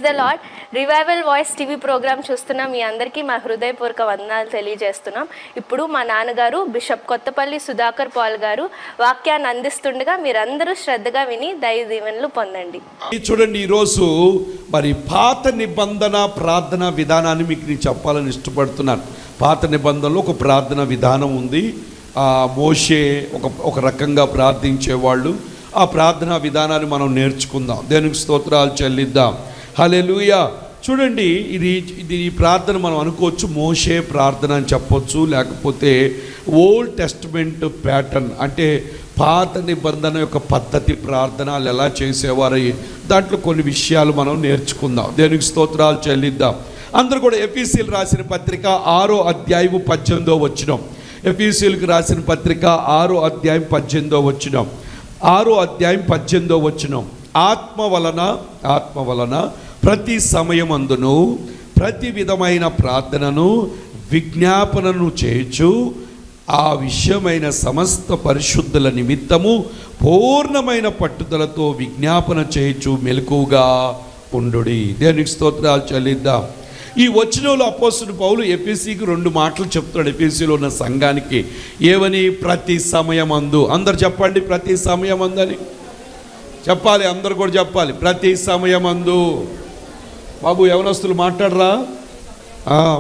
The lord. Revival voice TV program చూస్తున్న మీ అందరికీ మా హృదయపూర్వక వందనాలు తెలియజేస్తున్నాం. ఇప్పుడు మా నాన్నగారు బిషప్ కొత్తపల్లి సుధాకర్ పాల్ గారు వాక్యాన్ని అందిస్తుండగా మీరందరూ శ్రద్ధగా విని దైవ దీవెనలు పొందండి. చూడండి, ఈరోజు మరి పాత నిబంధన ప్రార్థన విధానాన్ని మీకు నేను చెప్పాలని ఇష్టపడుతున్నాను. పాత నిబంధనలో ఒక ప్రార్థన విధానం ఉంది. మోషే ఒక రకంగా ప్రార్థించేవాళ్ళు. ఆ ప్రార్థనా విధానాన్ని మనం నేర్చుకుందాం. దేవునికి స్తోత్రాలు చెల్లిద్దాం. హల్లెలూయా. చూడండి, ఇది ప్రార్థన మనం అనుకోవచ్చు మోషే ప్రార్థన అని చెప్పొచ్చు, లేకపోతే ఓల్డ్ టెస్టమెంట్ ప్యాటర్న్, అంటే పాత నిబంధన యొక్క పద్ధతి ప్రార్థనలు ఎలా చేసేవారు, దాంట్లో కొన్ని విషయాలు మనం నేర్చుకుందాం. దేవునికి స్తోత్రాలు చెల్లిద్దాం. అందరూ కూడా ఎఫెసీయులు రాసిన పత్రిక 6వ అధ్యాయము 18వ వచనం. ఎఫెసీయులకు రాసిన పత్రిక 6వ అధ్యాయం 18వ వచనం. 6వ అధ్యాయం 18వ వచనం. ఆత్మ వలన ప్రతి సమయమందును ప్రతి విధమైన ప్రార్థనను విజ్ఞాపనను చేయుచు ఆ విషయమైన సమస్త పరిశుద్ధుల నిమిత్తము పూర్ణమైన పట్టుదలతో విజ్ఞాపన చేయుచు మెలకుగా ఉండుడి. దేవునికి స్తోత్రాలు చెల్లిద్దాం. ఈ వచనంలో అపోస్తలుడు పౌలు ఎఫెసీకి 2 మాటలు చెప్తాడు. ఎఫెసీలో ఉన్న సంఘానికి ఏమని? ప్రతి సమయమందు. అందరు చెప్పండి, ప్రతి సమయమందు అని చెప్పాలి. అందరు కూడా చెప్పాలి, ప్రతి సమయమందు. బాబు యవనస్తులు మాట్లాడరా?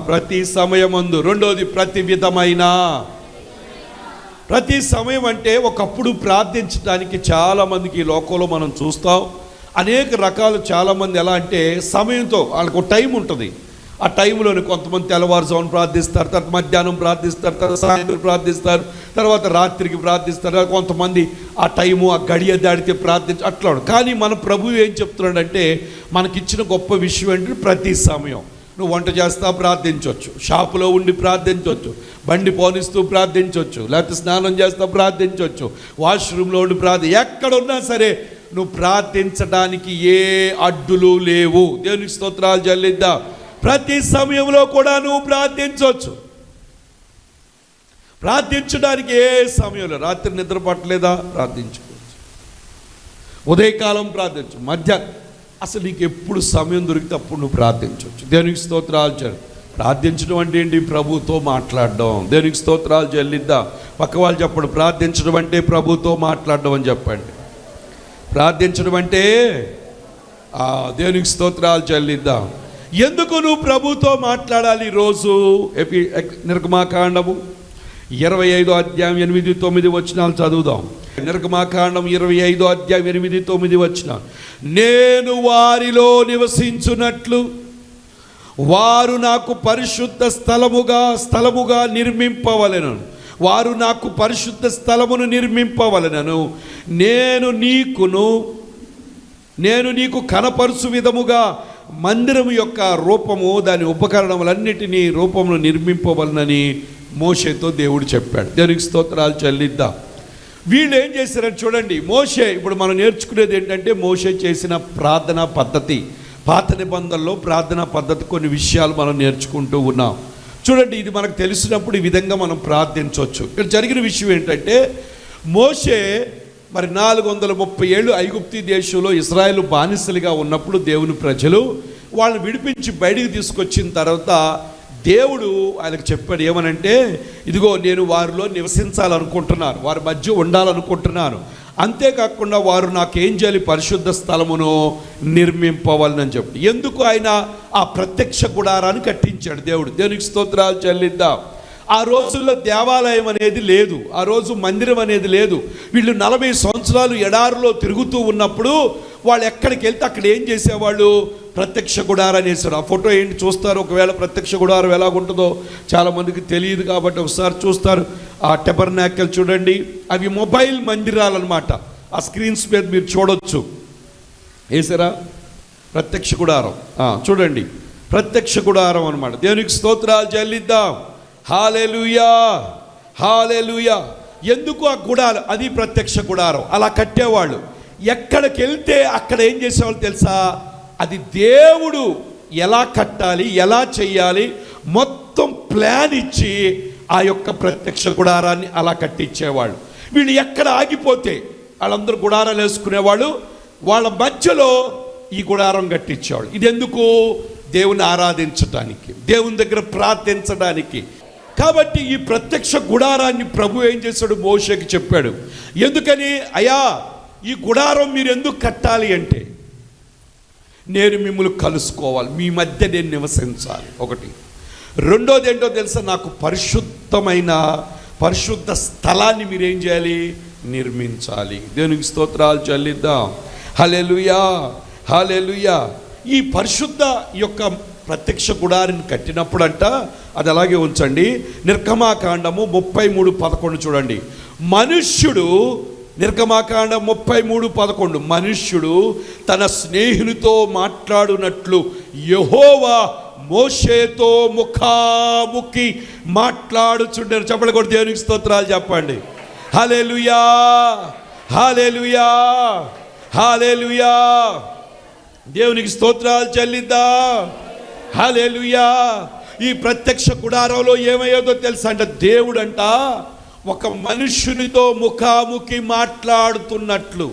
ప్రతి సమయమందు. రెండోది ప్రతి విధమైన. ప్రతి సమయం అంటే ఒకప్పుడు ప్రార్థించడానికి చాలామందికి ఈ లోకంలో మనం చూస్తాం. అనేక రకాలు. చాలామంది ఎలా అంటే సమయంతో వాళ్ళకు టైం ఉంటుంది. ఆ టైంలోని కొంతమంది తెల్లవారుజామున ప్రార్థిస్తారు, తర్వాత మధ్యాహ్నం ప్రార్థిస్తారు, తర్వాత సాయంత్రం ప్రార్థిస్తారు, తర్వాత రాత్రికి ప్రార్థిస్తారు. కొంతమంది ఆ టైము ఆ గడియ దాడితే అట్లా. కానీ మన ప్రభువు ఏం చెప్తున్నాడంటే మనకిచ్చిన గొప్ప విషయం ఏంటంటే ప్రతి సమయం. నువ్వు వంట చేస్తా ప్రార్థించవచ్చు, షాపులో ఉండి ప్రార్థించవచ్చు, బండి పోనిస్తూ ప్రార్థించవచ్చు, లేకపోతే స్నానం చేస్తా ప్రార్థించవచ్చు, వాష్రూమ్లో ఉండి ఎక్కడున్నా సరే నువ్వు ప్రార్థించడానికి ఏ అడ్డులు లేవు. దేవునికి స్తోత్రాలు చెల్లిద్దాం. ప్రతి సమయంలో కూడా నువ్వు ప్రార్థించవచ్చు. ప్రార్థించడానికి ఏ సమయంలో, రాత్రి నిద్ర పట్టలేదా ప్రార్థించుకోవచ్చు, ఉదయకాలం ప్రార్థించు, మధ్యాహ్నం, అసలు నీకు ఎప్పుడు సమయం దొరికితే అప్పుడు నువ్వు ప్రార్థించవచ్చు. దేవునికి స్తోత్రాలు చెల్లి. ప్రార్థించడం అంటే ఏంటి? ప్రభుతో మాట్లాడడం. దేవునికి స్తోత్రాలు చెల్లిద్దాం. పక్క వాళ్ళు చెప్పండి, ప్రార్థించడం అంటే ప్రభుతో మాట్లాడడం అని చెప్పండి. ప్రార్థించడం అంటే దేవునికి స్తోత్రాలు చెల్లిద్దాం. ఎందుకు నువ్వు ప్రభుతో మాట్లాడాలి ఈరోజు? నిర్గమాకాండము 25వ అధ్యాయం 8-9 వచనాలు చదువుదాం. నిర్గమాకాండం 25వ అధ్యాయం 8-9 వచనాలు. నేను వారిలో నివసించున్నట్లు వారు నాకు పరిశుద్ధ స్థలముగా నిర్మింపవలెను. వారు నాకు పరిశుద్ధ స్థలమును నిర్మింపవలెనను. నేను నీకు కనపరుచు విధముగా మందిరం యొక్క రూపము, దాని ఉపకరణములన్నిటినీ రూపమును నిర్మింపవలనని మోషేతో దేవుడు చెప్పాడు. దేవునికి స్తోత్రాలు చెల్లిద్దాం. వీళ్ళు ఏం చేశారని చూడండి. మోషే, ఇప్పుడు మనం నేర్చుకునేది ఏంటంటే మోషే చేసిన ప్రార్థనా పద్ధతి. పాత నిబంధనలో ప్రార్థనా పద్ధతి కొన్ని విషయాలు మనం నేర్చుకుంటూ ఉన్నాం. చూడండి, ఇది మనకు తెలిసినప్పుడు ఈ విధంగా మనం ప్రార్థించవచ్చు. ఇక్కడ జరిగిన విషయం ఏంటంటే మోషే మరి 430 ఏళ్ళు ఐగుప్తు దేశంలో ఇశ్రాయేలు బానిసలుగా ఉన్నప్పుడు దేవుని ప్రజలు వాళ్ళని విడిపించి బయటికి తీసుకొచ్చిన తర్వాత దేవుడు ఆయనకు చెప్పాడు ఏమనంటే, ఇదిగో నేను వారిలో నివసించాలనుకుంటున్నాను, వారి మధ్య ఉండాలనుకుంటున్నాను. అంతేకాకుండా వారు నాకేం చేయాలి? పరిశుద్ధ స్థలమును నిర్మింపవాలని చెప్పి. ఎందుకు ఆయన ఆ ప్రత్యక్ష గుడారాన్ని కట్టించాడు దేవుడు. దేవునికి స్తోత్రాలు చెల్లిద్దాం. ఆ రోజుల్లో దేవాలయం అనేది లేదు, ఆ రోజు మందిరం అనేది లేదు. వీళ్ళు 40 సంవత్సరాలు ఎడారిలో తిరుగుతూ ఉన్నప్పుడు వాళ్ళు ఎక్కడికి వెళ్తే అక్కడ ఏం చేసేవాళ్ళు? ప్రత్యక్ష గుడారాన్ని వేశారు. ఆ ఫోటో ఏంటి చూస్తారు. ఒకవేళ ప్రత్యక్ష గుడారం ఎలాగుంటుందో చాలామందికి తెలియదు కాబట్టి ఒకసారి చూస్తారు. ఆ టెబర్నాకల్ చూడండి, అవి మొబైల్ మందిరాలు అన్నమాట. ఆ స్క్రీన్స్ మీద మీరు చూడొచ్చు. వేసారా? ప్రత్యక్ష గుడారం చూడండి, ప్రత్యక్ష గుడారం అన్నమాట. దేవునికి స్తోత్రాలు చెల్లిద్దాం. హల్లెలూయా, హల్లెలూయా. ఎందుకు ఆ గుడారం? అది ప్రత్యక్ష గుడారం. అలా కట్టేవాళ్ళు. ఎక్కడికి వెళ్తే అక్కడ ఏం చేసేవాళ్ళు తెలుసా? అది దేవుడు ఎలా కట్టాలి, ఎలా చెయ్యాలి, మొత్తం ప్లాన్ ఇచ్చి ఆ యొక్క ప్రత్యక్ష గుడారాన్ని అలా కట్టించేవాళ్ళు. వీళ్ళు ఎక్కడ ఆగిపోతే వాళ్ళందరూ గుడారాలు వేసుకునేవాళ్ళు. వాళ్ళ మధ్యలో ఈ గుడారం కట్టించేవాడు. ఇది ఎందుకు? దేవుని ఆరాధించడానికి, దేవుని దగ్గర ప్రార్థించడానికి. కాబట్టి ఈ ప్రత్యక్ష గుడారాన్ని ప్రభు ఏం చేశాడు? మోషేకి చెప్పాడు. ఎందుకని? అయ్యా, ఈ గుడారం మీరు ఎందుకు కట్టాలి అంటే, నేను మిమ్మల్ని కలుసుకోవాలి, మీ మధ్య నేను నివసించాలి. ఒకటి. రెండోది ఏంటో తెలుసా? నాకు పరిశుద్ధ స్థలాన్ని మీరేం చేయాలి? నిర్మించాలి. దేవునికి స్తోత్రాలు చెల్లిద్దాం. హల్లెలూయా, హల్లెలూయా. ఈ పరిశుద్ధ యొక్క ప్రత్యక్ష గుడారిని కట్టినప్పుడంట, అది అలాగే ఉంచండి, నిర్గమాకాండము 33:11 చూడండి. మనుష్యుడు, నిర్గమాకాండం 33:11, మనుష్యుడు తన స్నేహితునితో మాట్లాడునట్లు యెహోవా మోషేతో ముఖాముఖి మాట్లాడుచుండారు. చెప్పండి కూడా దేవునికి స్తోత్రాలు చెప్పండి. హల్లెలూయా, హల్లెలూయా, హల్లెలూయా. దేవునికి స్తోత్రాలు చెల్లిద్దా. హల్లెలూయా. ఈ ప్రత్యక్ష గుడారంలో ఏమయ్యేదో తెలుసా అంటే, దేవుడంట ఒక మనుష్యునితో ముఖాముఖి మాట్లాడుతున్నట్లు,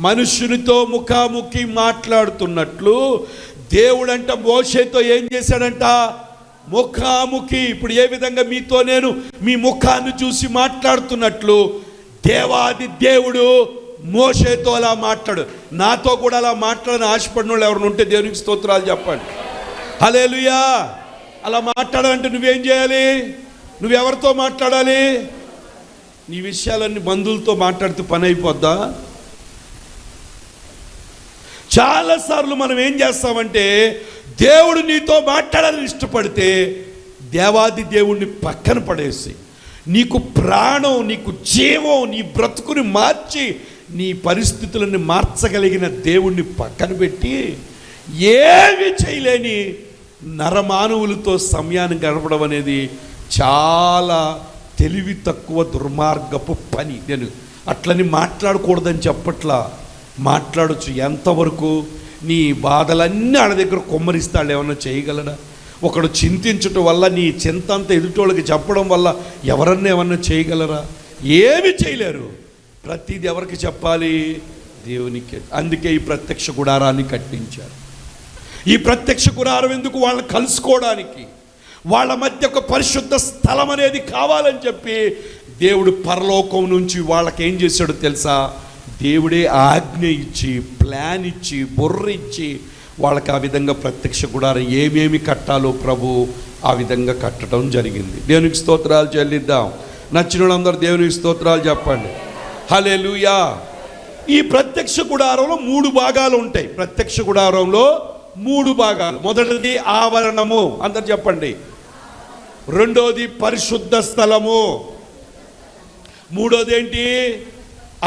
మనుష్యునితో ముఖాముఖి మాట్లాడుతున్నట్లు దేవుడంట మోషేతో ఏం చేశాడంట? ముఖాముఖి. ఇప్పుడు ఏ విధంగా మీతో నేను మీ ముఖాన్ని చూసి మాట్లాడుతున్నట్లు దేవాది దేవుడు మోషేతో అలా మాట్లాడు. నాతో కూడా అలా మాట్లాడని ఆశపడిన వాళ్ళు ఎవరైనా ఉంటే దేవునికి స్తోత్రాలు చెప్పండి. హల్లెలూయా. అలా మాట్లాడాలంటే నువ్వేం చేయాలి? నువ్వెవరితో మాట్లాడాలి? నీ విషయాలన్నీ బంధువులతో మాట్లాడితే పని అయిపోద్దా? చాలాసార్లు మనం ఏం చేస్తామంటే, దేవుడు నీతో మాట్లాడాలని ఇష్టపడితే దేవాది దేవుణ్ణి పక్కన పడేసి, నీకు ప్రాణం, నీకు జీవం, నీ బ్రతుకుని మార్చి నీ పరిస్థితులను మార్చగలిగిన దేవుణ్ణి పక్కన పెట్టి ఏమి చేయలేని నరమానవులతో సమయాన్ని గడపడం అనేది చాలా తెలివి తక్కువ దుర్మార్గపు పని. నేను అట్లని మాట్లాడకూడదని చెప్పట్లా, మాట్లాడచ్చు. ఎంతవరకు? నీ బాధలన్నీ ఆడ దగ్గర కొమ్మరిస్తాడు. ఏమన్నా చేయగలడా? ఒకడు చింతించటం వల్ల నీ చింత అంతా ఎదుటోళ్ళకి చెప్పడం వల్ల ఎవరన్నా ఏమన్నా చేయగలరా? ఏమి చేయలేరు. ప్రతిది ఎవరికి చెప్పాలి? దేవునికి. అందుకే ఈ ప్రత్యక్ష గుడారాన్ని కట్టించారు. ఈ ప్రత్యక్ష గుడారం ఎందుకు? వాళ్ళని కలుసుకోవడానికి, వాళ్ళ మధ్య ఒక పరిశుద్ధ స్థలం అనేది కావాలని చెప్పి దేవుడు పరలోకం నుంచి వాళ్ళకి ఏం చేశాడో తెలుసా? దేవుడే ఆజ్ఞ ఇచ్చి, ప్లాన్ ఇచ్చి, బుర్ర ఇచ్చి వాళ్ళకి ఆ విధంగా ప్రత్యక్ష గుడారం ఏమేమి కట్టాలో ప్రభు ఆ విధంగా కట్టడం జరిగింది. దేవునికి స్తోత్రాలు చెల్లిద్దాం. నచ్చిన వాళ్ళందరూ దేవునికి స్తోత్రాలు చెప్పండి. హల్లెలూయా. ఈ ప్రత్యక్ష గుడారంలో 3 భాగాలు ఉంటాయి. ప్రత్యక్ష గుడారంలో 3 భాగాలు. మొదటిది ఆవరణము, అందరు చెప్పండి. రెండోది పరిశుద్ధ స్థలము, మూడోది ఏంటి?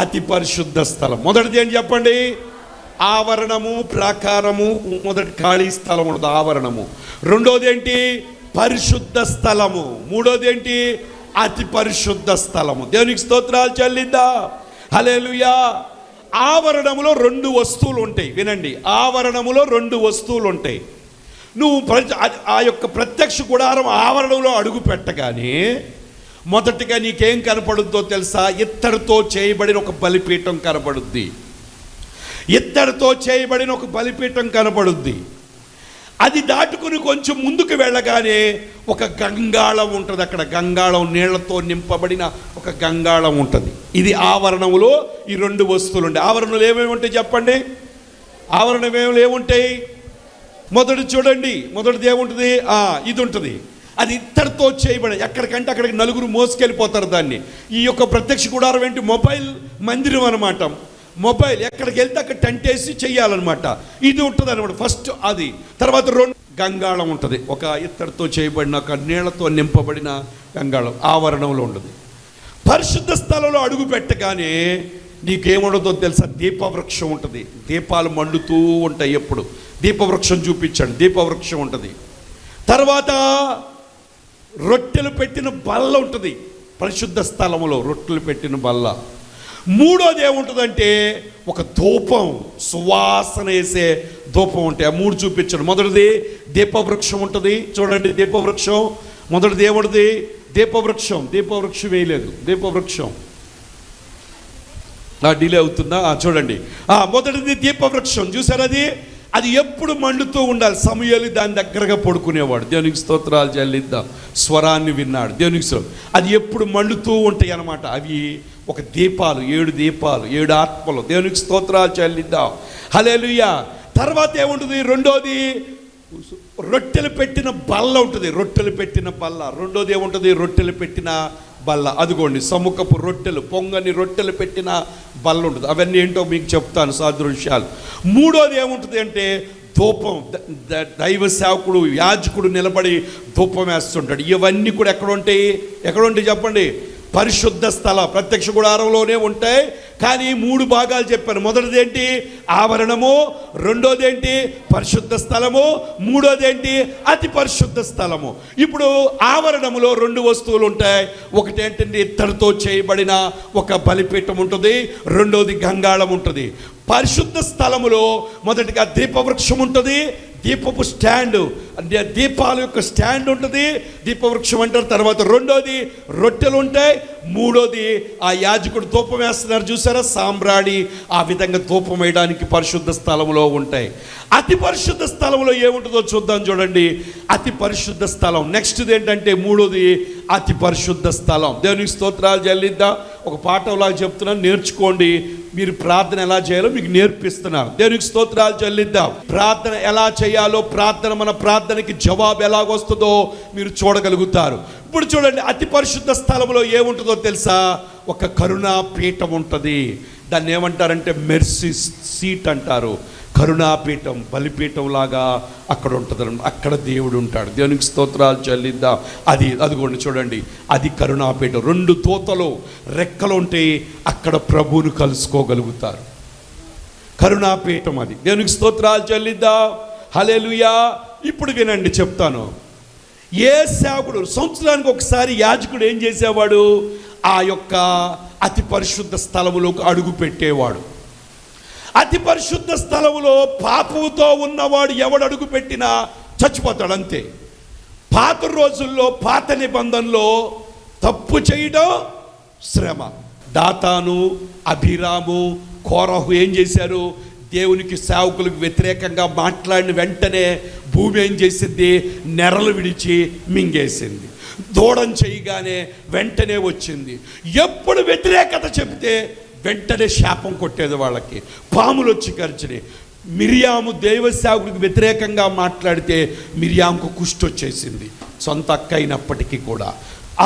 అతి పరిశుద్ధ స్థలం. మొదటిది ఏంటి చెప్పండి? ఆవరణము, ప్రాకారము. మొదటి ఖాళీ స్థలం ఉండదు, ఆవరణము. రెండోది ఏంటి? పరిశుద్ధ స్థలము. మూడోది ఏంటి? అతి పరిశుద్ధ స్థలము. దేవునికి స్తోత్రాలు చెల్లిద్దా. హల్లెలూయా. ఆవరణములో 2 వస్తువులు ఉంటాయి. వినండి, ఆవరణములో 2 వస్తువులు ఉంటాయి. నువ్వు ఆ యొక్క ప్రత్యక్ష గుడారం ఆవరణంలో అడుగు పెట్టగానే మొదటిగా నీకేం కనపడుద్దో తెలుసా? ఇత్తడితో చేయబడిన ఒక బలిపీఠం కనపడుద్ది. ఇత్తడితో చేయబడిన ఒక బలిపీఠం కనపడుద్ది. అది దాటుకుని కొంచెం ముందుకు వెళ్ళగానే ఒక గంగాళం ఉంటుంది. అక్కడ గంగాళం, నీళ్లతో నింపబడిన ఒక గంగాళం ఉంటుంది. ఇది ఆవరణంలో ఈ 2 వస్తువులు ఉంటాయి. ఆవరణలు ఏమేమి ఉంటాయి చెప్పండి? ఆవరణం ఏముంటాయి? మొదటి చూడండి, మొదటిది ఏముంటుంది? ఇది ఉంటుంది. అది ఇత్తడితో చేయబడి, ఎక్కడికంటే అక్కడికి నలుగురు మోసుకెళ్ళిపోతారు దాన్ని. ఈ యొక్క ప్రత్యక్ష గుడారం ఏంటి? మొబైల్ మందిరం అనమాట. మొబైల్ ఎక్కడికి వెళ్తే అక్కడ టెంట్ వేసి చెయ్యాలన్నమాట. ఇది ఉంటుంది అనమాట ఫస్ట్. అది తర్వాత 2 గంగాళం ఉంటుంది. ఒక ఇత్తడితో చేయబడిన, ఒక నీళ్లతో నింపబడిన గంగాళం ఆవరణంలో ఉంటుంది. పరిశుద్ధ స్థలంలో అడుగు పెట్టగానే నీకేముండదో తెలుసా? దీపవృక్షం ఉంటుంది. దీపాలు మండుతూ ఉంటాయి. ఎప్పుడు దీపవృక్షం చూపించండి. దీపవృక్షం ఉంటుంది. తర్వాత రొట్టెలు పెట్టిన బల్ల ఉంటుంది. పరిశుద్ధ స్థలంలో రొట్టెలు పెట్టిన బల్ల. మూడోది ఏముంటుందంటే ఒక ధూపం, సువాసన వేసే ధూపం ఉంటాయి. ఆ 3 చూపించండి. మొదటిది దీపవృక్షం ఉంటుంది. చూడండి, దీపవృక్షం. మొదటిది ఏముంటుంది? దీపవృక్షం. దీపవృక్షం వేయలేదు. దీపవృక్షం డిలే అవుతుందా? చూడండి, మొదటిది దీపవృక్షం. చూసారు, అది ఎప్పుడు మండుతూ ఉండాలి. సమూయేలు దాని దగ్గరగా పడుకునేవాడు. దేవునికి స్తోత్రాలు చెల్లిద్దాం. స్వరాన్ని విన్నాడు. దేవునికి అది ఎప్పుడు మండుతూ ఉంటాయి అన్నమాట. అవి ఒక దీపాలు, 7 దీపాలు, 7 ఆత్మలు. దేవునికి స్తోత్రాలు చెల్లిద్దాం. హల్లెలూయా. తర్వాత ఏముంటుంది? రెండోది రొట్టెలు పెట్టిన బల్ల ఉంటుంది. రొట్టెలు పెట్టిన బల్ల. రెండోది ఏముంటుంది? రొట్టెలు పెట్టిన బల్ల. అదిగోండి, సముఖపు రొట్టెలు, పొంగని రొట్టెలు పెట్టిన బల్ల ఉంటుంది. అవన్నీ ఏంటో మీకు చెప్తాను సాదృశ్యాలు. మూడోది ఏముంటుంది అంటే ధూపం. దైవ సేవకుడు, యాజకుడు నిలబడి ధూపం వేస్తుంటాడు. ఇవన్నీ కూడా ఎక్కడ ఉంటాయి చెప్పండి? పరిశుద్ధ స్థల, ప్రత్యక్ష గుడారంలోనే ఉంటాయి. కానీ 3 భాగాలు చెప్పాను. మొదటిది ఏంటి? ఆవరణము. రెండోది ఏంటి? పరిశుద్ధ స్థలము. మూడోది ఏంటి? అతి పరిశుద్ధ స్థలము. ఇప్పుడు ఆవరణములో 2 వస్తువులు ఉంటాయి. ఒకటి ఏంటంటే ఇత్తడితో చేయబడిన ఒక బలిపీఠం ఉంటుంది. రెండోది గంగాళం ఉంటుంది. పరిశుద్ధ స్థలములో మొదటిగా దీపవృక్షం ఉంటుంది. దీపపు స్టాండ్, దీపాల యొక్క స్టాండ్ ఉంటుంది. దీపవృక్షం అంటారు. తర్వాత రెండోది రొట్టెలు ఉంటాయి. మూడోది ఆ యాజకుడు ధూపం వేస్తున్నారు చూసారా, సాంబ్రాణి. ఆ విధంగా ధూపం వేయడానికి పరిశుద్ధ స్థలంలో ఉంటాయి. అతి పరిశుద్ధ స్థలంలో ఏముంటుందో చూద్దాం. చూడండి, అతి పరిశుద్ధ స్థలం. నెక్స్ట్ది ఏంటంటే మూడోది అతి పరిశుద్ధ స్థలం. దేవునికి స్తోత్రాలు చెల్లిద్దాం. ఒక పాఠంలాగా చెప్తున్నాను, నేర్చుకోండి. మీరు ప్రార్థన ఎలా చేయాలో మీకు నేర్పిస్తున్నారు. దేవునికి స్తోత్రాలు చెల్లిద్దాం. ప్రార్థన ఎలా చేయాలో, మన ప్రార్థనకి జవాబు ఎలాగొస్తుందో మీరు చూడగలుగుతారు. ఇప్పుడు చూడండి, అతి పరిశుద్ధ స్థలంలో ఏముంటుందో తెలుసా? ఒక కరుణా పీఠం ఉంటుంది. దాన్ని ఏమంటారంటే మెర్సీ సీట్ అంటారు. కరుణాపీఠం, బలిపీఠం లాగా అక్కడ ఉంటుంది. అక్కడ దేవుడు ఉంటాడు. దేవునికి స్తోత్రాలు చెల్లిద్దాం. అదిగోండి చూడండి, అది కరుణాపీఠం. 2 దూతలు రెక్కలు ఉంటే అక్కడ ప్రభువును కలుసుకోగలుగుతారు. కరుణాపీఠం అది. దేవునికి స్తోత్రాలు చెల్లిద్దాం. హల్లెలూయా. ఇప్పుడు వినండి, చెప్తాను. ఏ సేవకుడు సంవత్సరానికి ఒకసారి యాజకుడు ఏం చేసేవాడు? ఆ యొక్క అతి పరిశుద్ధ స్థలములోకి అడుగు పెట్టేవాడు. అతి పరిశుద్ధ స్థలములో పాపంతో ఉన్నవాడు ఎవడు అడుగు పెట్టినా చచ్చిపోతాడు, అంతే. పాత రోజుల్లో, పాత నిబంధనలో తప్పు చేయడం శ్రమ. దాతాను, అభిరాము, కోరహు ఏం చేశారు? దేవునికి సేవకులకు వ్యతిరేకంగా మాట్లాడిన వెంటనే భూమి ఏం చేసింది? నెరలు విడిచి మింగేసింది. దూడం చేయగానే వెంటనే వచ్చింది. ఎప్పుడు వ్యతిరేకత చెబితే వెంటనే శాపం కొట్టేది వాళ్ళకి. పాములు వచ్చి కరిచినాయి. మిరియాము దైవ సేవకుడికి వ్యతిరేకంగా మాట్లాడితే మిరియాముకు కుష్టి వచ్చేసింది, సొంత అక్క అయినప్పటికీ కూడా.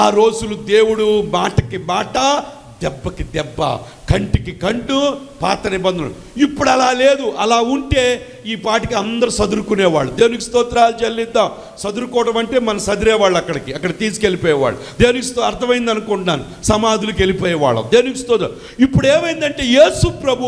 ఆ రోజులు దేవుడు మాటకి మాట, దెబ్బకి దెబ్బ, కంటికి కంటు, పాత నిబంధనలు. ఇప్పుడు అలా లేదు. అలా ఉంటే ఈ పాటికి అందరూ సదురుకునేవాళ్ళు. దేవునికి స్తోత్రాలు చెల్లిద్దాం. సదురుకోవడం అంటే మనం సదిరేవాళ్ళు, అక్కడ తీసుకెళ్ళిపోయేవాళ్ళు. దేవునికి అర్థమైంది అనుకుంటున్నాను. సమాధులకు వెళ్ళిపోయేవాళ్ళం. దేవునికి స్తోత్రం. ఇప్పుడు ఏమైందంటే యేసు ప్రభు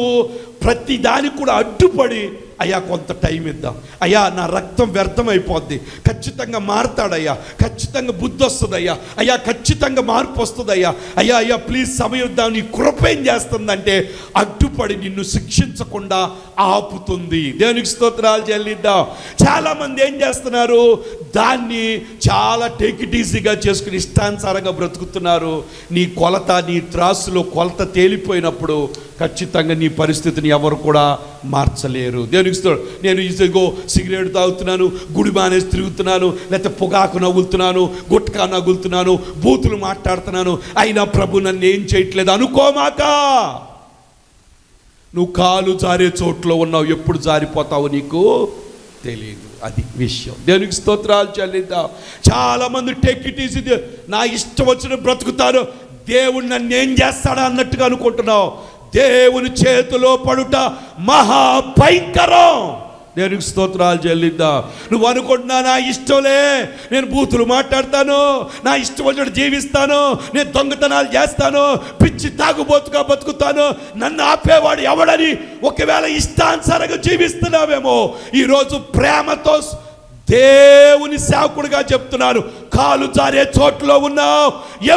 ప్రతి దానికి కూడా అడ్డుపడి, అయ్యా కొంత టైం ఇద్దాం, అయ్యా నా రక్తం వ్యర్థం అయిపోద్ది, ఖచ్చితంగా మారుతాడయ్యా, ఖచ్చితంగా బుద్ధి వస్తుందయ్యా, అయ్యా ఖచ్చితంగా మార్పు వస్తుందయ్యా, అయ్యా ప్లీజ్ సమయం ఇద్దాం, నీ కృప ఏం చేస్తుందంటే అడ్డుపడి నిన్ను శిక్షించకుండా ఆపుతుంది. దేవునికి స్తోత్రాలు చెల్లిద్దాం. చాలామంది ఏం చేస్తున్నారు? దాన్ని చాలా టేక్ ఇట్ ఈజీగా చేసుకుని ఇష్టానుసారంగా బ్రతుకుతున్నారు. నీ కొలత, నీ త్రాసులో కొలత తేలిపోయినప్పుడు ఖచ్చితంగా నీ పరిస్థితిని ఎవరు కూడా మార్చలేరు. దేవునికి నేను ఇదిగో సిగరెట్ తాగుతున్నాను, గుడి మానేసి తిరుగుతున్నాను, లేకపోతే పొగాకు నవ్వులుతున్నాను, గుట్కా నవ్వులుతున్నాను, బూతులు మాట్లాడుతున్నాను, అయినా ప్రభు నన్ను ఏం చేయట్లేదు అనుకోమాక. నువ్వు కాలు జారే చోట్లో ఉన్నావు. ఎప్పుడు జారిపోతావు నీకు తెలియదు. అది విషయం. దేవునికి స్తోత్రాలు చెల్లిద్దాం. చాలామంది టేక్ ఇట్ ఈజీ, నా ఇష్టం వచ్చిన బ్రతుకుతాను, దేవుడు నన్ను ఏం చేస్తాడా అన్నట్టుగా అనుకుంటున్నావు. దేవుని చేతిలో పడుట మహాభయంకరం. దేవునికి స్తోత్రాలు చెల్లిద్దాం. నువ్వు అనుకుంటున్నా నా ఇష్టంలే, నేను బూతులు మాట్లాడతాను, నా ఇష్టం వచ్చినట్టు జీవిస్తాను, నేను దొంగతనాలు చేస్తాను, పిచ్చి తాగుబోతుగా బతుకుతాను, నన్ను ఆపేవాడు ఎవడని ఒకవేళ ఇష్టానుసారంగా జీవిస్తున్నావేమో, ఈరోజు ప్రేమతో దేవుని సేవకుడిగా చెప్తున్నాను, కాలు జారే చోట్లో ఉన్నావు.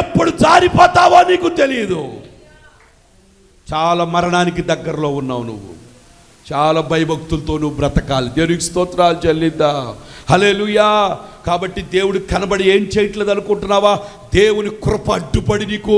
ఎప్పుడు జారిపోతావో నీకు తెలియదు. చాలా మరణానికి దగ్గరలో ఉన్నావు. నువ్వు చాలా భయభక్తులతో నువ్వు బ్రతకాలి. దేవునికి స్తోత్రాలు చెల్లిద్దాం. హల్లెలూయా. కాబట్టి దేవుడు కనబడి ఏం చేయట్లేదు అనుకుంటున్నావా? దేవుని కృప అడ్డుపడి నీకు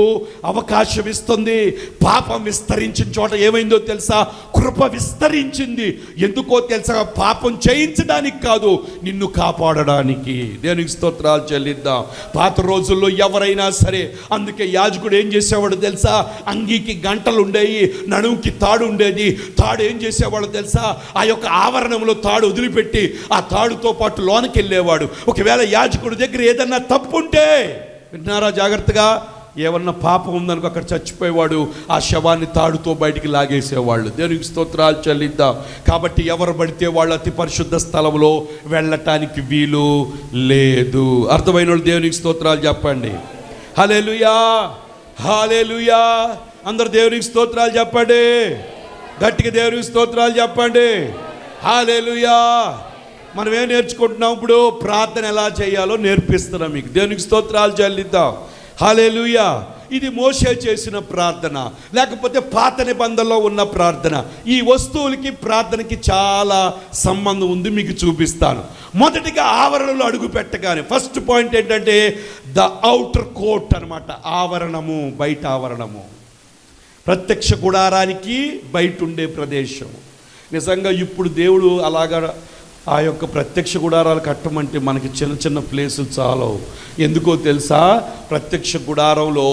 అవకాశం ఇస్తుంది. పాపం విస్తరించిన చోట ఏమైందో తెలుసా? కృప విస్తరించింది. ఎందుకో తెలుసా? పాపం చేయించడానికి కాదు, నిన్ను కాపాడడానికి. దేవునికి స్తోత్రాలు చెల్లిద్దాం. పాత రోజుల్లో ఎవరైనా సరే, అందుకే యాజకుడు ఏం చేసేవాడు తెలుసా? అంగీకి గంటలు ఉండేవి, నడుముకి తాడు ఉండేది. తాడు ఏం చేసేవాడు తెలుసా? ఆ యొక్క ఆవరణంలో తాడు వదిలిపెట్టి ఆ తాడుతో పాటు లోనికి వెళ్ళేవాడు. ఒకవేళ యాజకుడి దగ్గర ఏదన్నా తప్పు ఉంటే, విన్నారా జాగ్రత్తగా, ఏమన్నా పాపం ఉందనుకో అక్కడ చచ్చిపోయేవాడు, ఆ శవాన్ని తాడుతో బయటికి లాగేసేవాళ్ళు. దేవునికి స్తోత్రాలు చెల్లిద్దాం. కాబట్టి ఎవరు పడితే వాళ్ళు అతి పరిశుద్ధ స్థలంలో వెళ్ళటానికి వీలు లేదు. అర్థమైన వాళ్ళు దేవునికి స్తోత్రాలు చెప్పండి. హల్లెలూయా, హల్లెలూయా. అందరు దేవునికి స్తోత్రాలు చెప్పండి. గట్టిగా దేవునికి స్తోత్రాలు చెప్పండి. హల్లెలూయా. మనం ఏం నేర్చుకుంటున్నాం? ఇప్పుడు ప్రార్థన ఎలా చేయాలో నేర్పిస్తున్నాం మీకు. దేవునికి స్తోత్రాలు చెల్లిద్దాం. హల్లెలూయా. ఇది మోషే చేసిన ప్రార్థన, లేకపోతే పాత నిబంధనలో ఉన్న ప్రార్థన. ఈ వస్తువులకి ప్రార్థనకి చాలా సంబంధం ఉంది, మీకు చూపిస్తాను. మొదటిగా ఆవరణలో అడుగు పెట్టగానే ఫస్ట్ పాయింట్ ఏంటంటే ద ఔటర్ కోర్ట్ అన్నమాట. ఆవరణము, బయట ఆవరణము. ప్రత్యక్ష గుడారానికి బయట ఉండే ప్రదేశం. నిజంగా ఇప్పుడు దేవుడు అలాగా ఆ యొక్క ప్రత్యక్ష గుడారాలు కట్టమంటే మనకి చిన్న చిన్న ప్లేసులు చాలవు. ఎందుకో తెలుసా? ప్రత్యక్ష గుడారంలో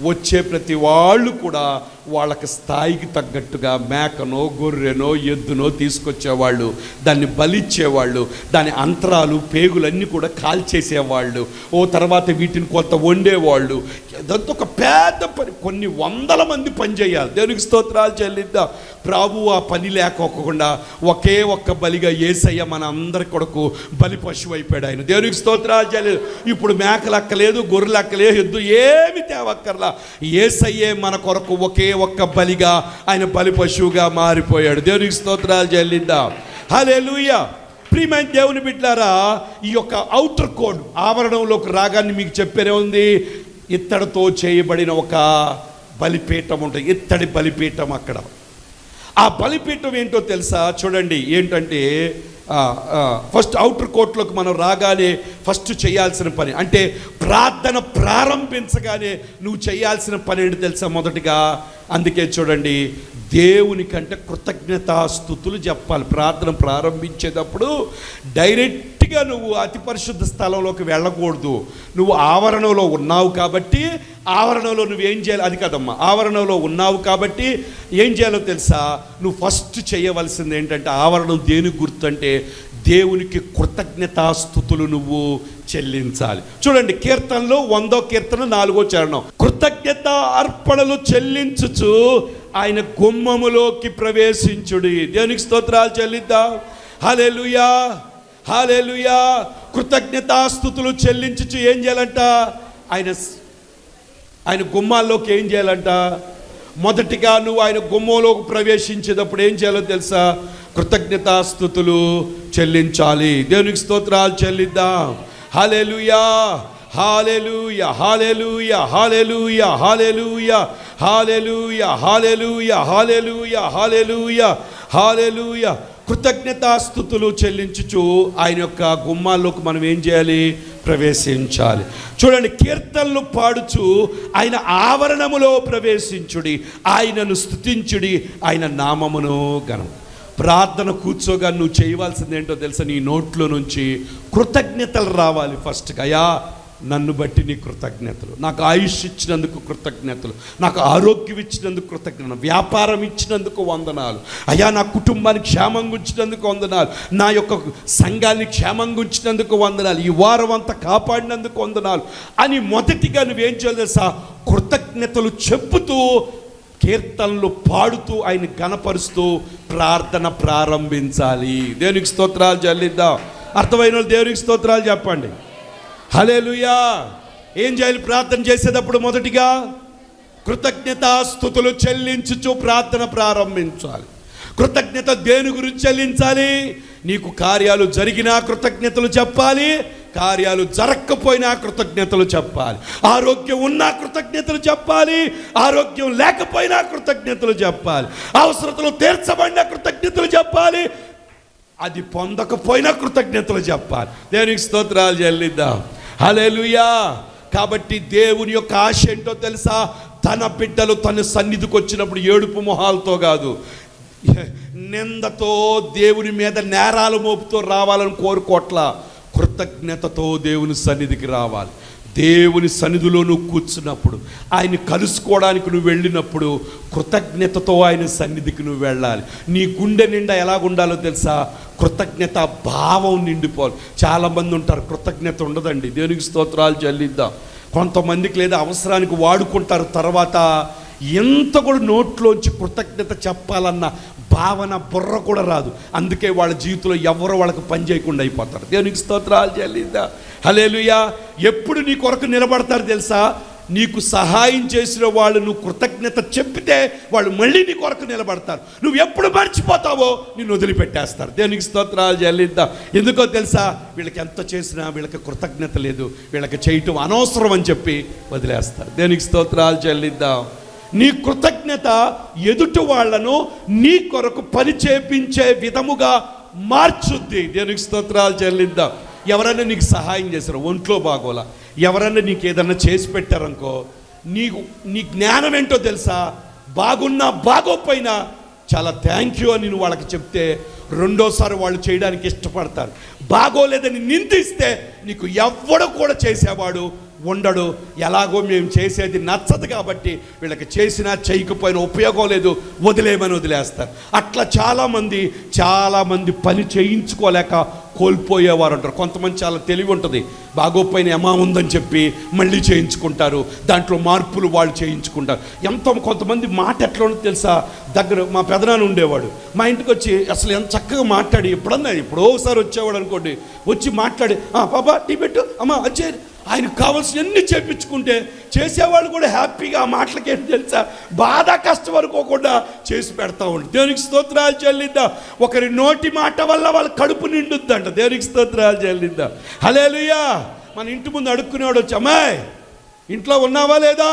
వచ్చే ప్రతి వాళ్ళు కూడా వాళ్ళకి స్థాయికి తగ్గట్టుగా మేకనో గొర్రెనో ఎద్దునో తీసుకొచ్చేవాళ్ళు, దాన్ని బలిచ్చేవాళ్ళు, దాని అంతరాలు పేగులన్నీ కూడా కాల్చేసేవాళ్ళు. తర్వాత వీటిని కొంత వండేవాళ్ళు. అదంతా ఒక పెద్ద పని, కొన్ని వందల మంది పని చేయాలి. దేవునికి స్తోత్రాలు చెల్లిద్దాం. ప్రభు ఆ పని లేకోకుండా ఒకే ఒక్క బలిగా యేసయ్య మన అందరి కొరకు బలి పశువు అయిపోయాడు. ఆయన దేవునికి స్తోత్రాలు చెల్లిద్దాం. ఇప్పుడు మేకలు అక్కలేదు, గొర్రెలు అక్కలేదు, ఎద్దు ఏమి తేవక్కర్లా. యేసయ్యే మన కొరకు ఒకే ఒక్క బలిగా ఆయన బలి పశువుగా మారిపోయాడు. దేవునికి స్తోత్రాలు చెల్లిద్దాం. హల్లెలూయా. ప్రియమైన దేవుని బిడ్డలారా, ఈ యొక్క ఔటర్ కోడ్ ఆవరణంలోకి రాగాన్ని మీకు చెప్పేనే ఉంది. ఇత్తడితో చేయబడిన ఒక బలిపీఠం ఉంటుంది, ఇత్తడి బలిపీఠం. అక్కడ ఆ బలిపీఠం ఏంటో తెలుసా? చూడండి, ఏంటంటే ఫస్ట్ ఔటర్ కోర్ట్లోకి మనం రాగానే ఫస్ట్ చేయాల్సిన పని, అంటే ప్రార్థన ప్రారంభించగానే నువ్వు చేయాల్సిన పని ఏంటి తెలుసా? మొదటిగా అందుకే చూడండి, దేవునికంటే కృతజ్ఞతాస్తుతులు చెప్పాలి. ప్రార్థన ప్రారంభించేటప్పుడు డైరెక్ట్గా నువ్వు అతి పరిశుద్ధ స్థలంలోకి వెళ్ళకూడదు. నువ్వు ఆవరణలో ఉన్నావు కాబట్టి ఆవరణలో నువ్వేం చేయాలి? అది కదమ్మా, ఆవరణలో ఉన్నావు కాబట్టి ఏం చేయాలో తెలుసా? నువ్వు ఫస్ట్ చేయవలసింది ఏంటంటే, ఆవరణం దేనికి గుర్తు అంటే దేవునికి కృతజ్ఞతాస్తుతులు నువ్వు చెల్లించాలి. చూడండి, కీర్తనలో 100వ కీర్తన 4వ చరణం, కృతజ్ఞత అర్పణలు చెల్లించుచు ఆయన గుమ్మములోకి ప్రవేశించుడి. దేవునికి స్తోత్రాలు చెల్లిద్దాం. హల్లెలూయా, హల్లెలూయా. కృతజ్ఞతాస్తుతులు చెల్లించుచు ఏం చేయాలంట? ఆయన గుమ్మాల్లోకి ఏం చేయాలంట? మొదటిగా నువ్వు ఆయన గుమ్మంలోకి ప్రవేశించేటప్పుడు ఏం చేయాలో తెలుసా? కృతజ్ఞతాస్తుతులు చెల్లించాలి. దేవునికి స్తోత్రాలు చెల్లిద్దాం. హల్లెలూయా, హల్లెలూయా, హల్లెలూయా, హల్లెలూయా, హల్లెలూయా, హల్లెలూయా, హల్లెలూయా, హల్లెలూయా, హల్లెలూయా, హల్లెలూయా. కృతజ్ఞతాస్తుతులు చెల్లించుచు ఆయన యొక్క గుమ్మాల్లోకి మనం ఏం చేయాలి? ప్రవేశించాలి. చూడండి, కీర్తనలు పాడుచు ఆయన ఆవరణములో ప్రవేశించుడి, ఆయనను స్తుతించుడి, ఆయన నామమును గణం. ప్రార్థన కూర్చోగా నువ్వు చేయవలసింది ఏంటో తెలుసా? నీ నోట్లో నుంచి కృతజ్ఞతలు రావాలి. ఫస్ట్గా, అయ్యా నన్ను బట్టి నీ కృతజ్ఞతలు, నాకు ఆయుష్ ఇచ్చినందుకు కృతజ్ఞతలు, నాకు ఆరోగ్యం ఇచ్చినందుకు కృతజ్ఞతలు, వ్యాపారం ఇచ్చినందుకు వందనాలు, అయ్యా నా కుటుంబాన్ని క్షేమంగా ఉంచినందుకు వందనాలు, నా యొక్క సంఘాన్ని క్షేమంగా ఉంచినందుకు వందనాలు, ఈ వారం అంతా కాపాడినందుకు వందనాలు అని మొదటిగా నువ్వేం చేయాలి తెలుసా? కృతజ్ఞతలు చెప్పుతూ, కీర్తనలు పాడుతూ, ఆయన గణపరుస్తూ ప్రార్థన ప్రారంభించాలి. దేవునికి స్తోత్రాలు చెల్లిద్దాం. అర్థమైన వాళ్ళు దేవునికి స్తోత్రాలు చెప్పండి. హల్లెలూయా. ఏం చేయాలి ప్రార్థన చేసేటప్పుడు? మొదటిగా కృతజ్ఞతాస్తుతులు చెల్లించుచు ప్రార్థన ప్రారంభించాలి. కృతజ్ఞత దేని గురించి చెల్లించాలి? నీకు కార్యాలు జరిగినా కృతజ్ఞతలు చెప్పాలి, కార్యాలు జరగకపోయినా కృతజ్ఞతలు చెప్పాలి, ఆరోగ్యం ఉన్నా కృతజ్ఞతలు చెప్పాలి, ఆరోగ్యం లేకపోయినా కృతజ్ఞతలు చెప్పాలి, అవసరతలు తీర్చబడిన కృతజ్ఞతలు చెప్పాలి, అది పొందకపోయినా కృతజ్ఞతలు చెప్పాలి. దేవునికి స్తోత్రాలు చెల్లిద్దాం. హల్లెలూయా. కాబట్టి దేవుని యొక్క ఆశ ఏంటో తెలుసా? తన బిడ్డలు తన సన్నిధికి వచ్చినప్పుడు ఏడుపు మొహాలతో కాదు, నిందతో, దేవుని మీద నేరాలు మోపుతో రావాలని కోరుకోట్ల. కృతజ్ఞతతో దేవుని సన్నిధికి రావాలి. దేవుని సన్నిధిలో నువ్వు కూర్చున్నప్పుడు, ఆయన కలుసుకోవడానికి నువ్వు వెళ్ళినప్పుడు కృతజ్ఞతతో ఆయన సన్నిధికి నువ్వు వెళ్ళాలి. నీ గుండె నిండా ఎలాగుండాలో తెలుసా? కృతజ్ఞత భావం నిండిపోవాలి. చాలామంది ఉంటారు కృతజ్ఞత ఉండదండి. దేవునికి స్తోత్రాలు చెల్లిద్దాం. కొంతమందికి లేదా అవసరానికి వాడుకుంటారు, తర్వాత ఎంత కూడా నోట్లోంచి కృతజ్ఞత చెప్పాలన్న భావన బుర్ర కూడా రాదు. అందుకే వాళ్ళ జీవితంలో ఎవరు వాళ్ళకి పని చేయకుండా అయిపోతారు. దేవునికి స్తోత్రాలు చెల్లిద్దాం. హల్లెలూయా. ఎప్పుడు నీ కొరకు నిలబడతారు తెలుసా? నీకు సహాయం చేసిన వాళ్ళు నువ్వు కృతజ్ఞత చెప్పితే వాళ్ళు మళ్ళీ నీ కొరకు నిలబడతారు. నువ్వు ఎప్పుడు మర్చిపోతావో నిన్ను వదిలిపెట్టేస్తారు. దేవునికి స్తోత్రాలు చెల్లిద్దాం. ఎందుకో తెలుసా? వీళ్ళకి ఎంత చేసినా వీళ్ళకి కృతజ్ఞత లేదు, వీళ్ళకి చేయటం అనవసరం అని చెప్పి వదిలేస్తారు. దేవునికి స్తోత్రాలు చెల్లిద్దాం. నీ కృతజ్ఞత ఎదుటి వాళ్లను నీ కొరకు పని చేపించే విధముగా మార్చుద్ది. దేవునికి స్తోత్రాలు చెల్లిద్దాం. ఎవరైనా నీకు సహాయం చేశారు, ఒంట్లో బాగోలా, ఎవరైనా నీకు ఏదన్నా చేసి పెట్టారనుకో, నీ జ్ఞానం ఏంటో తెలుసా? బాగున్నా బాగోపోయినా చాలా థ్యాంక్ యూ అని నువ్వు వాళ్ళకి చెప్తే రెండోసారి వాళ్ళు చేయడానికి ఇష్టపడతారు. బాగోలేదని నిందిస్తే నీకు ఎవ్వడు కూడా చేసేవాడు ఉండడు. ఎలాగో మేము చేసేది నచ్చదు కాబట్టి వీళ్ళకి చేసినా చేయకపోయినా ఉపయోగం లేదు, వదిలేమని వదిలేస్తారు. అట్లా చాలామంది పని చేయించుకోలేక కోల్పోయేవారు ఉంటారు. కొంతమంది చాలా తెలివి ఉంటుంది, బాగోపోయిన ఎమా ఉందని చెప్పి మళ్ళీ చేయించుకుంటారు, దాంట్లో మార్పులు వాళ్ళు చేయించుకుంటారు. కొంతమంది మాట ఎట్లా ఉంటుందో తెలుసా? దగ్గర మా పెదనాన్న ఉండేవాడు, మా ఇంటికి వచ్చి అసలు ఎంత చక్కగా మాట్లాడి, ఎప్పుడో ఒకసారి వచ్చేవాడు అనుకోండి, వచ్చి మాట్లాడి పాపా టీ పెట్టు, అమ్మ వచ్చే, ఆయనకు కావాల్సినవన్నీ చేయించుకుంటే చేసేవాళ్ళు కూడా హ్యాపీగా ఆ మాటలకి ఏంటి తెలుసా? బాధ కష్టం అనుకోకుండా చేసి పెడతా ఉండి. దేవునికి స్తోత్రాలు చెల్లిద్దాం. ఒకరి నోటి మాట వల్ల వాళ్ళ కడుపు నిండుద్దంట. దేవునికి స్తోత్రాలు చెల్లిద్దాం. హల్లెలూయా. మన ఇంటి ముందు అడుక్కునేవాడు వచ్చి, అమ్మాయి ఇంట్లో ఉన్నావా లేదా,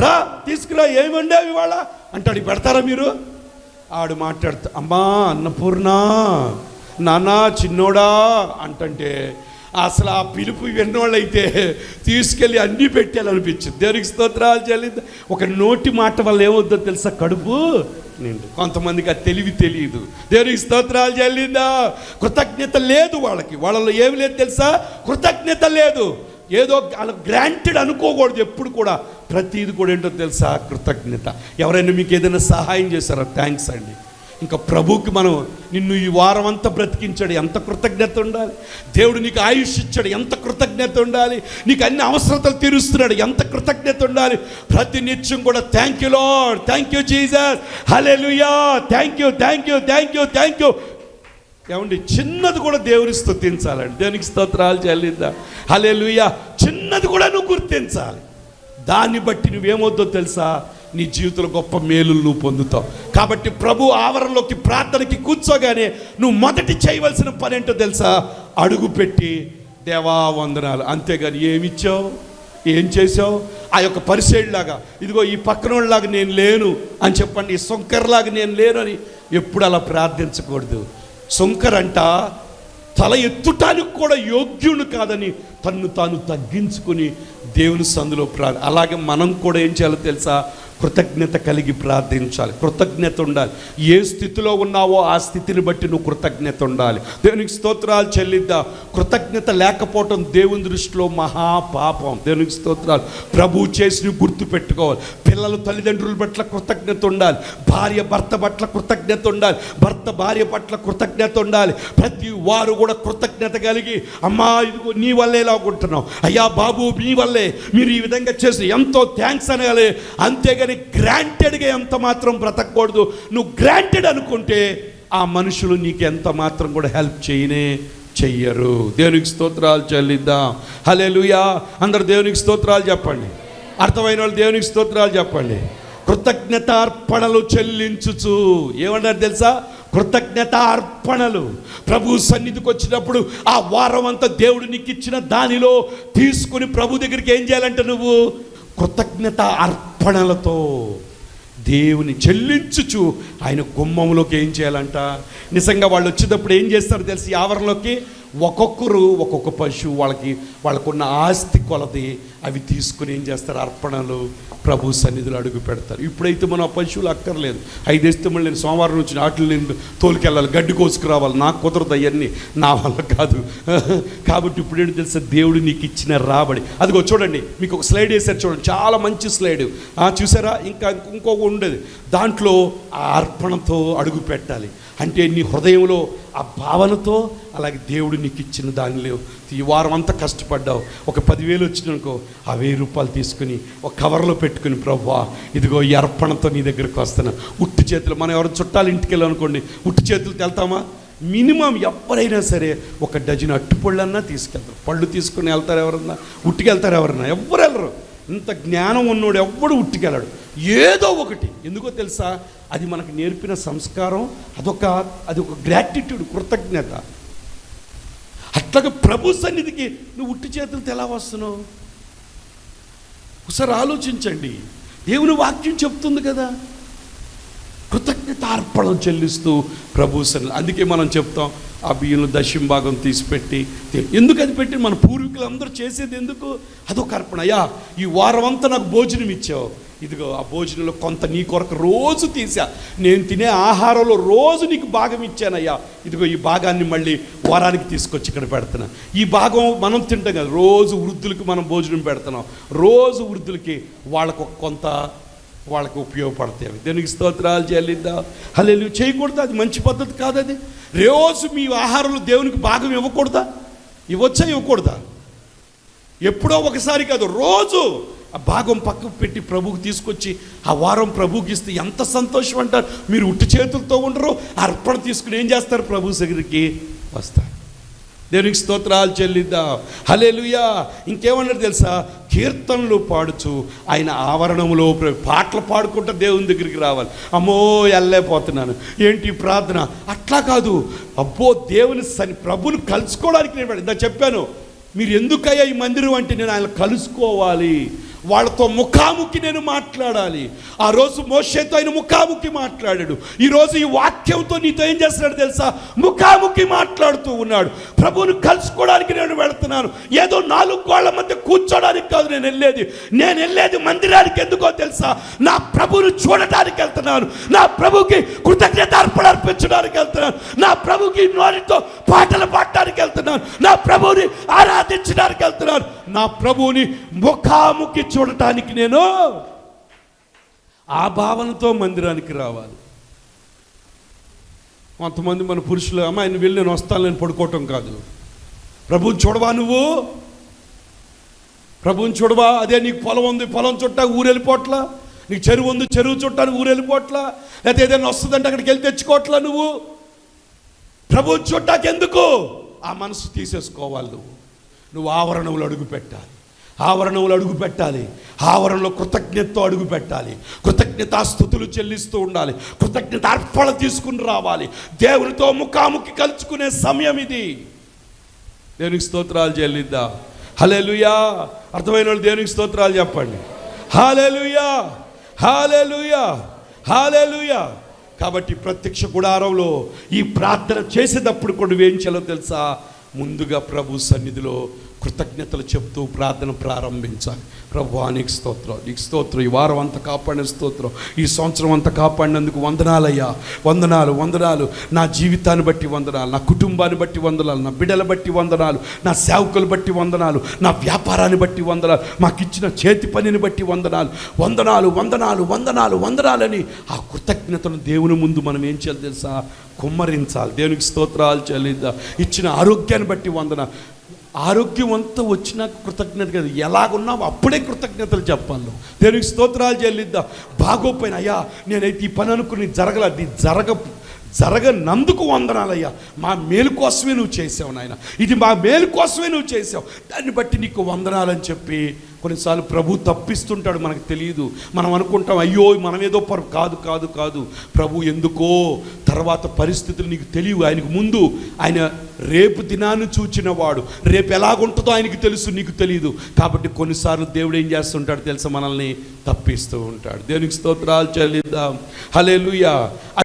రా తీసుకురా, ఏమి వండావు ఇవాళ అంటాడు. పెడతారా మీరు? ఆడు మాట్లాడుతా, అమ్మా అన్నపూర్ణ, నాన్న చిన్నోడా అంటంటే అసలు ఆ పిలుపు విన్నోళ్ళైతే తీసుకెళ్ళి అన్నీ పెట్టాలనిపించింది. దేవునికి స్తోత్రాలు చెల్లిద్దాం. ఒక నోటి మాట వల్ల ఏమవుద్దో తెలుసా? కడుపు నిండు. కొంతమందికి ఆ తెలియదు. దేవునికి స్తోత్రాలు చెల్లిద్దాం. కృతజ్ఞత లేదు వాళ్ళలో ఏమి లేదు తెలుసా? కృతజ్ఞత లేదు. ఏదో అలా గ్రాంటెడ్ అనుకోకూడదు ఎప్పుడు కూడా. ప్రతిది కూడా ఏంటో తెలుసా? కృతజ్ఞత. ఎవరైనా మీకు ఏదైనా సహాయం చేశారా? థ్యాంక్స్ అండి. ఇంకా ప్రభువుకి మనం నిన్ను ఈ వారం అంతా బ్రతికించాడు, ఎంత కృతజ్ఞత ఉండాలి. దేవుడు నీకు ఆయుష్ ఇచ్చాడు, ఎంత కృతజ్ఞత ఉండాలి. నీకు అన్ని అవసరతలు తీరుస్తున్నాడు, ఎంత కృతజ్ఞత ఉండాలి. ప్రతి నిత్యం కూడా thank you lord, thank you Jesus, hallelujah, thank you. ఏమండి, చిన్నది కూడా దేవుని స్తుతించాలండి. దేవునికి స్తోత్రాలు చెల్లిద్దాం. హల్లెలూయా. చిన్నది కూడా నువ్వు గుర్తించాలి. దాన్ని బట్టి నువ్వేమవుద్దో తెలుసా? నీ జీవితంలో గొప్ప మేలులు నువ్వు పొందుతావు. కాబట్టి ప్రభు ఆవరణలోకి ప్రార్థనకి కూర్చోగానే నువ్వు మొదటి చేయవలసిన పని ఏంటో తెలుసా? అడుగు పెట్టి దేవా వందనాలు. అంతేగాని ఏమిచ్చావు, ఏం చేసావు? ఆ యొక్క పరిసేడ్లాగా, ఇదిగో ఈ పక్కనోళ్ళలాగా నేను లేను అని చెప్పండి, ఈ సొంకర్లాగా నేను లేను అని ఎప్పుడు అలా ప్రార్థించకూడదు. సొంకరంట తల ఎత్తుటానికి కూడా యోగ్యుడు కాదని తన్ను తాను తగ్గించుకుని దేవుని సందులో అలాగే మనం కూడా ఏం చేయాలో తెలుసా? కృతజ్ఞత కలిగి ప్రార్థించాలి. కృతజ్ఞత ఉండాలి. ఏ స్థితిలో ఉన్నావో ఆ స్థితిని బట్టి నువ్వు కృతజ్ఞత ఉండాలి. దేవునికి స్తోత్రాలు చెల్లిద్దాం. కృతజ్ఞత లేకపోవటం దేవుని దృష్టిలో మహాపాపం. దేవునికి స్తోత్రాలు. ప్రభువు చేసి గుర్తు పెట్టుకోవాలి. పిల్లలు తల్లిదండ్రుల పట్ల కృతజ్ఞత ఉండాలి. భార్య భర్త పట్ల కృతజ్ఞత ఉండాలి. భర్త భార్య పట్ల కృతజ్ఞత ఉండాలి. ప్రతి వారు కూడా కృతజ్ఞత కలిగి, అమ్మా ఇదిగో నీ వల్లే లాగుంటున్నావు, అయ్యా బాబు మీ వల్లే మీరు ఈ విధంగా చేసి ఎంతో థ్యాంక్స్ అనగాలి. అంతేగాని గ్రాంటెడ్గా ఎంత మాత్రం బ్రతకూడదు. నువ్వు గ్రాంటెడ్ అనుకుంటే ఆ మనుషులు నీకు ఎంత మాత్రం కూడా హెల్ప్ చెయ్యరు. దేవునికి స్తోత్రాలు చెల్లిద్దాం. హల్లెలూయా. అందరు దేవునికి స్తోత్రాలు చెప్పండి. అర్థమైన వాళ్ళు దేవునికి స్తోత్రాలు చెప్పండి. కృతజ్ఞత అర్పణలు చెల్లించుచు, ఏమన్నారు తెలుసా? కృతజ్ఞత అర్పణలు. ప్రభు సన్నిధికి వచ్చినప్పుడు ఆ వారం అంతా దేవుడు నీకు ఇచ్చిన దానిలో తీసుకుని ప్రభు దగ్గరికి ఏం చేయాలంటే నువ్వు కృతజ్ఞత అర్పణలతో దేవుని చెల్లించుచు ఆయన గుమ్మంలోకి ఏం చేయాలంట? నిజంగా వాళ్ళు వచ్చేటప్పుడు ఏం చేస్తారో తెలిసి ఆవరణలోకి ఒక్కొక్కరు ఒక్కొక్క పశువు వాళ్ళకున్న ఆస్తి కొలది అవి తీసుకుని ఏం చేస్తారు? అర్పణలు ప్రభు సన్నిధిలో అడుగు పెడతారు. ఇప్పుడైతే మనం ఆ పశువులు అక్కర్లేదు. 5 వేస్తే మళ్ళీ నేను సోమవారం నుంచి వాటిని నేను తోలుకెళ్ళాలి, గడ్డి కోసుకురావాలి, నాకు కుదరదు, అవన్నీ నా వల్ల కాదు. కాబట్టి ఇప్పుడు ఏంటి తెలుసా? దేవుడు నీకు ఇచ్చిన రాబడి. అదిగో చూడండి, మీకు ఒక స్లైడ్ వేసారు చూడండి, చాలా మంచి స్లైడ్. చూసారా? ఇంకొక ఉండేది, దాంట్లో ఆ అర్పణతో అడుగు పెట్టాలి. అంటే నీ హృదయంలో ఆ భావనతో, అలాగే దేవుడు నీకు ఇచ్చిన దానిలో ఈ వారం అంతా కష్టపడ్డావు, ఒక 10,000 వచ్చిననుకో, ఆ 1,000 రూపాయలు తీసుకుని ఒక కవర్లో పెట్టుకుని, ప్రభువా ఇదిగో ఈ అర్పణతో నీ దగ్గరికి వస్తాను. ఉట్టి చేతులు, మనం ఎవరు చుట్టాలు ఇంటికి వెళ్ళాలనుకోండి, ఉట్టి చేతులతో వెళ్తామా? మినిమం ఎవరైనా సరే 1 డజన్ అట్టుపళ్ళన్నా తీసుకెళ్తారు. పళ్ళు తీసుకుని వెళ్తారు ఎవరన్నా? ఉట్టికి వెళ్తారు ఎవరన్నా? ఎవ్వరు వెళ్ళరు. ఇంత జ్ఞానం ఉన్నోడు ఎవ్వడు ఉట్టికెళ్ళాడు. ఏదో ఒకటి. ఎందుకో తెలుసా? అది మనకు నేర్పిన సంస్కారం, అది ఒక గ్రాటిట్యూడ్, కృతజ్ఞత. అట్లాగే ప్రభు సన్నిధికి నువ్వు ఉట్టి చేతులతో ఎలా వస్తున్నావు? ఒకసారి ఆలోచించండి. దేవుని వాక్యం చెప్తుంది కదా, కృతజ్ఞత అర్పణం చెల్లిస్తూ ప్రభు సన్నిధి. అందుకే మనం చెప్తాం, ఆ బియ్యంలో దశంభాగం తీసిపెట్టి, ఎందుకు అది పెట్టి మన పూర్వీకులు అందరూ చేసేది ఎందుకు? అదొక అర్పణ. అయ్యా ఈ వారం అంతా నాకు భోజనం ఇచ్చావు, ఇదిగో ఆ భోజనంలో కొంత నీ కొరకు రోజు తీసా, నేను తినే ఆహారంలో రోజు నీకు భాగం ఇచ్చానయ్యా, ఇదిగో ఈ భాగాన్ని మళ్ళీ వారానికి తీసుకొచ్చి ఇక్కడ పెడుతున్నా. ఈ భాగం మనం తింటాం కదా, రోజు వృద్ధులకి మనం భోజనం పెడుతున్నాం, రోజు వృద్ధులకి వాళ్ళకి ఉపయోగపడతాయి. దేవునికి స్తోత్రాలు చెల్లిద్దాం. హల్లెలూయా. చేయకూడదు, అది మంచి పద్ధతి కాదు. అది రోజు మీ ఆహారంలో దేవునికి భాగం ఇవ్వకూడదా? ఇవ్వకూడదా? ఎప్పుడో ఒకసారి కాదు, రోజు ఆ భాగం పక్కకు పెట్టి ప్రభువుకి తీసుకొచ్చి ఆ వారం ప్రభువుకి ఇస్తే ఎంత సంతోషం అంటారు. మీరు ఉట్టి చేతులతో ఉండరు, అర్పణ తీసుకుని ఏం చేస్తారు? ప్రభు దగ్గరికి వస్తారు. దేవునికి స్తోత్రాలు చెల్లిద్దాం. హల్లెలూయా. ఇంకేమన్నారు తెలుసా? కీర్తనలు పాడుచు ఆయన ఆవరణంలో పాటలు పాడుకుంటూ దేవుని దగ్గరికి రావాలి. అమ్మో వెళ్ళలేకపోతున్నాను, ఏంటి ప్రార్థన? అట్లా కాదు. అబ్బో దేవుని ప్రభుని కలుసుకోవడానికి నేను ఇందా చెప్పాను, మీరు ఎందుకయ్యా ఈ మందిరం అంటే, నేను ఆయన కలుసుకోవాలి, వాళ్ళతో ముఖాముఖి నేను మాట్లాడాలి. ఆ రోజు మోషేతో ఆయన ముఖాముఖి మాట్లాడాడు. ఈరోజు ఈ వాక్యంతో నీతో ఏం చేస్తున్నాడు తెలుసా? ముఖాముఖి మాట్లాడుతూ ఉన్నాడు. ప్రభువుని కలుసుకోవడానికి నేను వెళుతున్నాను. ఏదో 4 గోళ్ల మధ్య కూర్చోడానికి కాదు నేను వెళ్ళేది మందిరానికి. ఎందుకో తెలుసా? నా ప్రభువుని చూడటానికి వెళ్తున్నాను, నా ప్రభుకి కృతజ్ఞత అర్పించడానికి వెళ్తున్నాను, నా ప్రభుకి నోటితో పాటలు పాడటానికి వెళ్తున్నాను, నా ప్రభువుని ఆరాధించడానికి వెళ్తున్నాను, నా ప్రభువుని ముఖాముఖి చూడటానికి నేను ఆ భావనతో మందిరానికి రావాలి. కొంతమంది మన పురుషులు, అమ్మ ఆయన వెళ్ళి నేను వస్తాను, నేను పడుకోవటం కాదు. ప్రభువుని చూడవా నువ్వు? ప్రభువుని చూడవా? అదే నీకు పొలం ఉంది, పొలం చుట్టానికి ఊరు వెళ్ళిపోట్లా, నీకు చెరువు ఉంది, చెరువు చుట్టానికి ఊరు వెళ్ళిపోట్లా, లేకపోతే ఏదైనా వస్తుందంటే అక్కడికి వెళ్ళి తెచ్చుకోవట్లా. ప్రభువుని చూడటానికి ఎందుకు? ఆ మనసు తీసేసుకోవాలి. నువ్వు ఆవరణంలో అడుగు పెట్టాలి, ఆవరణలో కృతజ్ఞతతో అడుగు పెట్టాలి, కృతజ్ఞతాస్తుతులు చెల్లిస్తూ ఉండాలి, కృతజ్ఞత అర్పణ తీసుకుని రావాలి. దేవునితో ముఖాముఖి కలుసుకునే సమయం ఇది. దేవునికి స్తోత్రాలు చెల్లిద్దా. హల్లెలూయా. అర్థమైన వాళ్ళు దేవునికి స్తోత్రాలు చెప్పండి. హల్లెలూయా, హల్లెలూయా, హల్లెలూయా. కాబట్టి ప్రత్యక్ష గుడారంలో ఈ ప్రార్థన చేసేటప్పుడు కూడా నువ్వేం చేయాలో తెలుసా? ముందుగా ప్రభు సన్నిధిలో కృతజ్ఞతలు చెప్తూ ప్రార్థన ప్రారంభించాలి. ప్రభువా నీకు స్తోత్రం, నీకు స్తోత్రం, ఈ వారం అంతా కాపాడిన స్తోత్రం, ఈ సంవత్సరం అంతా కాపాడినందుకు వందనాలయ్యా, వందనాలు. నా జీవితాన్ని బట్టి వందనాలు, నా కుటుంబాన్ని బట్టి వందనాలు, నా బిడ్డల బట్టి వందనాలు, నా సేవకులు బట్టి వందనాలు, నా వ్యాపారాన్ని బట్టి వందనాలు, మాకు ఇచ్చిన చేతి పనిని బట్టి వందనాలని ఆ కృతజ్ఞతను దేవుని ముందు మనం ఏం చేయాలి తెలుసా? కుమ్మరించాలి. దేవునికి స్తోత్రాలు చెల్లిద్దాం. ఇచ్చిన ఆరోగ్యాన్ని బట్టి వందనాలు. ఆరోగ్యం అంతా వచ్చినాక కృతజ్ఞత కదా, ఎలాగున్నావు అప్పుడే కృతజ్ఞతలు చెప్పాలి. దేవునికి స్తోత్రాలు చెల్లిద్దాం. బాగోపోయిన అయ్యా నేనైతే ఈ పని అనుకుని జరగలేదు, జరగనందుకు వందనాలయ్యా, మా మేలు కోసమే నువ్వు చేసావు నాయన, ఇది మా మేలు కోసమే నువ్వు చేసావు, దాన్ని బట్టి నీకు వందనాలని చెప్పి కొన్నిసార్లు ప్రభు తప్పిస్తుంటాడు, మనకు తెలియదు. మనం అనుకుంటాం అయ్యో మనమేదో కాదు కాదు కాదు. ప్రభు ఎందుకో తర్వాత పరిస్థితులు నీకు తెలియవు. ఆయనకు ముందు ఆయన రేపు దినాన్ని చూచిన వాడు, రేపు ఎలాగుంటుందో ఆయనకు తెలుసు, నీకు తెలియదు. కాబట్టి కొన్నిసార్లు దేవుడు ఏం చేస్తుంటాడు తెలుసా, మనల్ని తప్పిస్తూ ఉంటాడు. దేవునికి స్తోత్రాలు చెల్లిద్దాం. హల్లెలూయా.